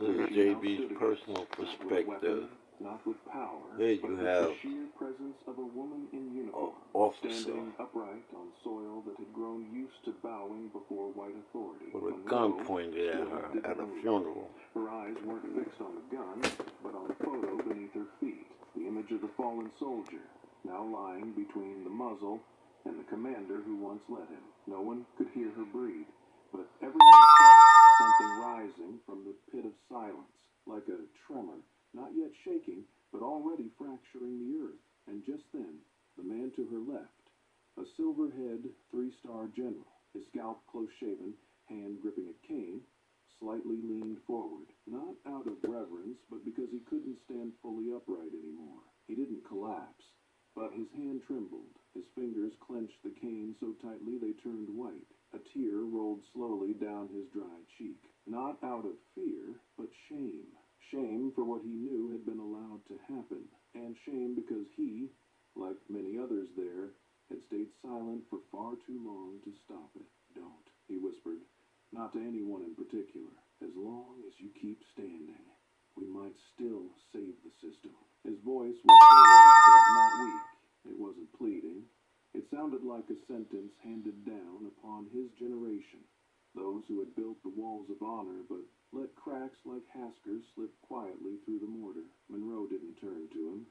is JB's personal perspective. Not with power, Here you but have with the sheer presence of a woman in uniform, officer standing upright on soil that had grown used to bowing before white authority. with a gun pointed at her at a funeral. Her eyes weren't fixed on the gun, but on the photo beneath her feet, the image of the fallen soldier, now lying between the muzzle and the commander who once led him. No one could hear her breathe, but everyone sensed something rising from the pit of silence, like a tremor, not yet shaking, but already fracturing the earth. And just then, the man to her left, a silver-haired three-star general, his scalp close-shaven, hand gripping a cane, slightly leaned forward, not out of reverence, but because he couldn't stand fully upright anymore. He didn't collapse, but his hand trembled. His fingers clenched the cane so tightly they turned white. A tear rolled slowly down his dry cheek. Not out of fear, but shame. Shame for what he knew had been allowed to happen, and shame because he, like many others there, had stayed silent for far too long to stop it. Don't, he whispered, not to anyone in particular. As long as you keep standing, we might still save the system. His voice was cold, but not weak. It wasn't pleading. It sounded like a sentence handed down upon his generation, those who had built the walls of honor but let cracks like Hasker's slip quietly through the mortar. Monroe didn't turn to him.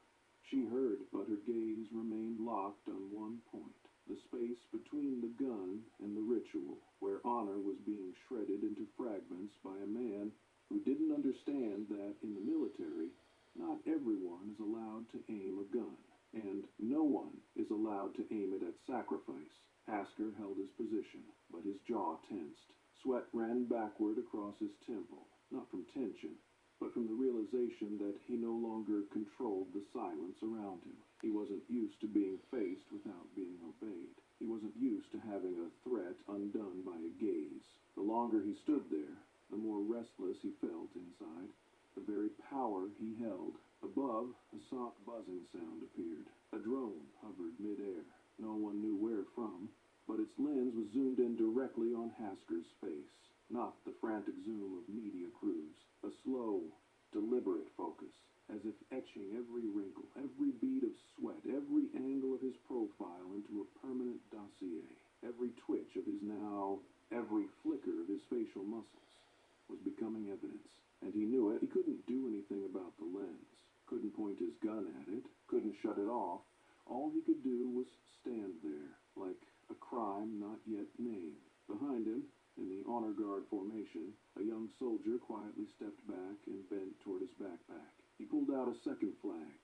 She heard, but her gaze remained locked on one point, the space between the gun and the ritual, where honor was being shredded into fragments by a man who didn't understand that in the military, not everyone is allowed to aim a gun, and no one is allowed to aim it at sacrifice. Hasker held his position, but his jaw tensed. Sweat ran backward across his temple, not from tension, but from the realization that he no longer controlled the silence around him. He wasn't used to being faced without being obeyed. He wasn't used to having a threat undone by a gaze. The longer he stood there, the more restless he felt inside. The very power he held. Above, a soft buzzing sound appeared. A drone hovered midair. No one knew where from, but its lens was zoomed in directly on Hasker's face. Not the frantic zoom of media crews. A slow, deliberate focus, as if etching every wrinkle, every bead of sweat, every angle of his profile into a permanent dossier. Every twitch of his every flicker of his facial muscles was becoming evidence. And he knew it. He couldn't do anything about the lens. Couldn't point his gun at it. Couldn't shut it off. All he could do was stand there, like a crime not yet named. Behind him, in the honor guard formation, a young soldier quietly stepped back and bent toward his backpack. He pulled out a second flag,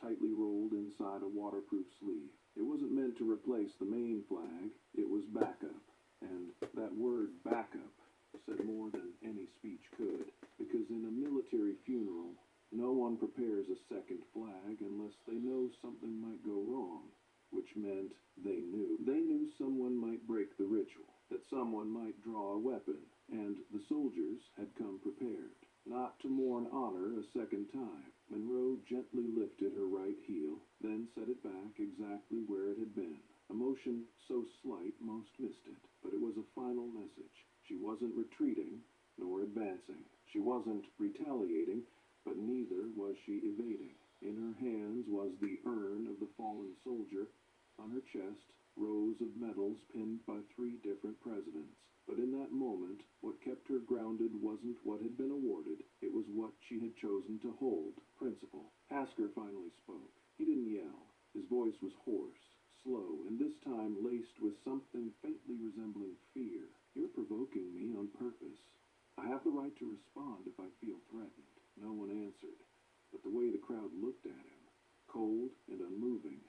tightly rolled inside a waterproof sleeve. It wasn't meant to replace the main flag. It was backup. And that word backup said more than any speech could, because in a military funeral, no one prepares a second flag unless they know something might go wrong, which meant they knew. They knew someone might break the ritual, that someone might draw a weapon, and the soldiers had come prepared, not to mourn honor a second time. Monroe gently lifted her right heel, then set it back exactly where it had been. A motion so slight most missed it, but it was a final message. She wasn't retreating, nor advancing. She wasn't retaliating, but neither was she evading. In her hands was the urn of the fallen soldier. On her chest, rows of medals pinned by 3 different presidents. But in that moment, what kept her grounded wasn't what had been awarded. It was what she had chosen to hold, principle. Hasker finally spoke. He didn't yell. His voice was hoarse, slow, and this time laced with something faintly resembling fear. You're provoking me on purpose. I have the right to respond if I feel threatened. No one answered, but the way the crowd looked at him, cold and unmoving,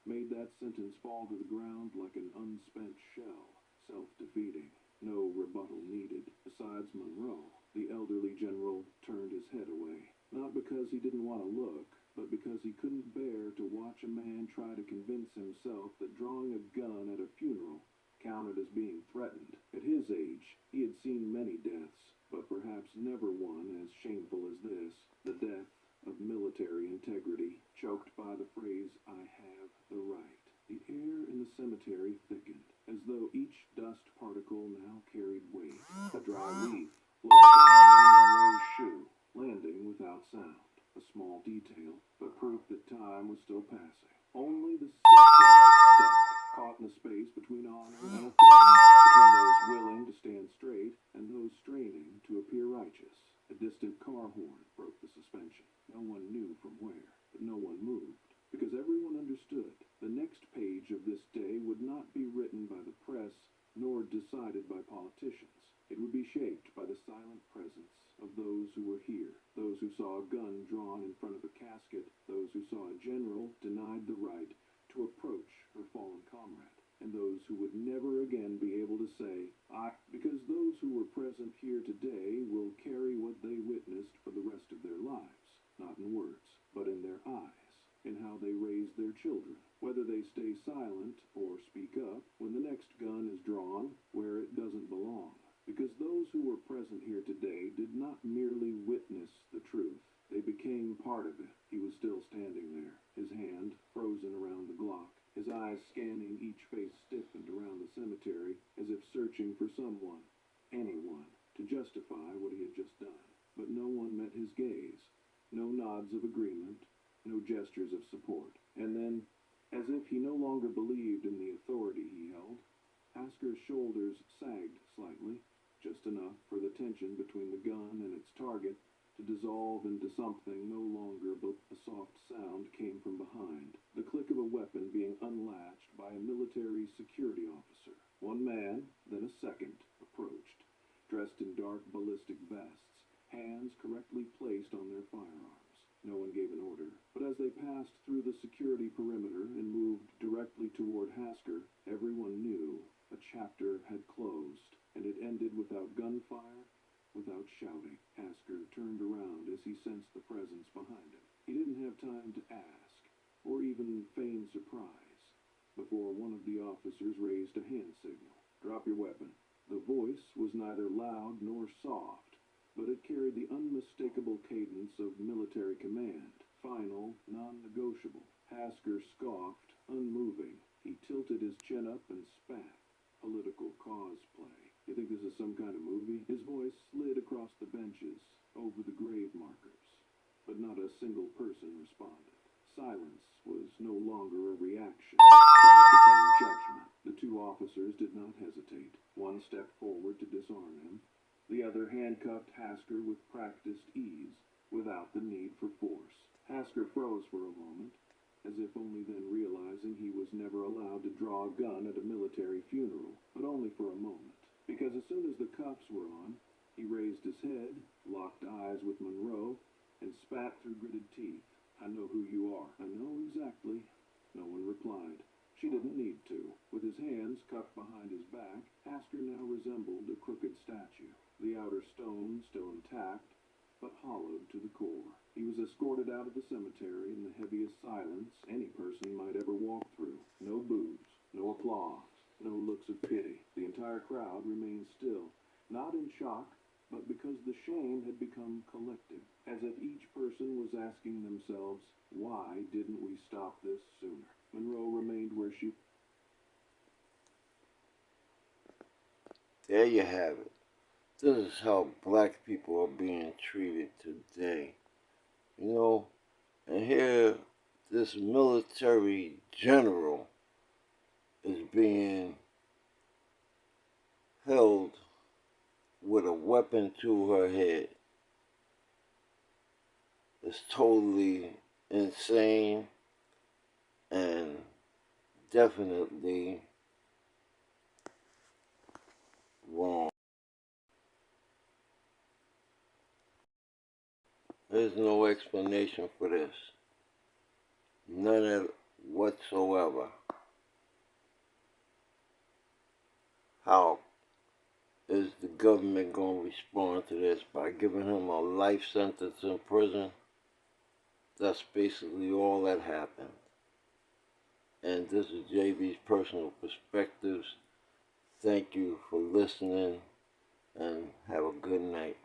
made that sentence fall to the ground like an unspent shell, self-defeating. No rebuttal needed. Besides Monroe, the elderly general turned his head away, not because he didn't want to look, but because he couldn't bear to watch a man try to convince himself that drawing a gun at a funeral counted as being threatened. At his age, he had seen many deaths, but perhaps never one as shameful as this, the death of military integrity, choked by the phrase, "I have the right." The air in the cemetery thickened, as though each dust particle now carried weight. A dry leaf floated down Monroe's shoe. passing. Only the system was stuck, caught in the space between honor and authority, between those willing to stand straight and those straining to appear righteous. A distant car horn broke the suspension. No one knew from where, but no one moved, because everyone understood the next page of this day would not be written by the press nor decided by politicians. It would be shaped by the silent presence of those who were here, those who saw a gun drawn in front of a casket, those who saw a general denied the right to approach her fallen comrade, and those who would never again be able to say, because those who were present here today will carry what they witnessed for the rest of their lives, not in words, but in their eyes, in how they raise their children, whether they stay silent or speak up when the next gun is drawn where it doesn't belong. Because those who were present here today did not merely witness the truth, they became part of it. He was still standing there, his hand frozen around the Glock, his eyes scanning each face stiffened around the cemetery as if searching for someone, anyone, to justify what he had just done. But no one met his gaze, no nods of agreement, no gestures of support. And then, as if he no longer believed in the authority he held, Hasker's shoulders sagged slightly, just enough for the tension between the gun and its target to dissolve into something no longer but a soft sound came from behind, the click of a weapon being unlatched by a military security officer. One man, then a second, approached, dressed in dark ballistic vests, hands correctly placed on their firearms. No one gave an order, but as they passed through the security perimeter and moved directly toward Hasker, everyone knew a chapter had closed, and it ended without gunfire, without shouting. Hasker turned around as he sensed the presence behind him. He didn't have time to ask, or even feign surprise, before one of the officers raised a hand signal. "Drop your weapon." The voice was neither loud nor soft, but it carried the unmistakable cadence of military command, final, non-negotiable. Hasker scoffed, unmoving. He tilted his chin up and spat. "Political cosplay. You think this is some kind of movie?" His voice slid across the benches, over the grave markers, but not a single person responded. Silence was no longer a reaction. It had become judgment. The two officers did not hesitate. One stepped forward to disarm him. The other handcuffed Hasker with practiced ease, without the need for force. Hasker froze for a moment, as if only then realizing he was never allowed to draw a gun at a military funeral, but only for a moment. Because as soon as the cuffs were on, he raised his head, locked eyes with Monroe, and spat through gritted teeth. "I know who you are." "I know exactly." No one replied. She didn't need to. With his hands cuffed behind his back, Hasker now resembled a crooked statue, the outer stone still intact, but hollowed to the core. He was escorted out of the cemetery in the heaviest silence any person might ever walk through. No boos, no applause, no looks of pity. The entire crowd remained still, not in shock, but because the shame had become collective, as if each person was asking themselves, why didn't we stop this sooner? Monroe remained where she... There you have it. This is how black people are being treated today. You know, and here this military general is being held with a weapon to her head. It's totally insane and definitely wrong. There's no explanation for this. None of it whatsoever. How is the government going to respond to this? By giving him a life sentence in prison? That's basically all that happened. And this is JV's personal perspectives. Thank you for listening and have a good night.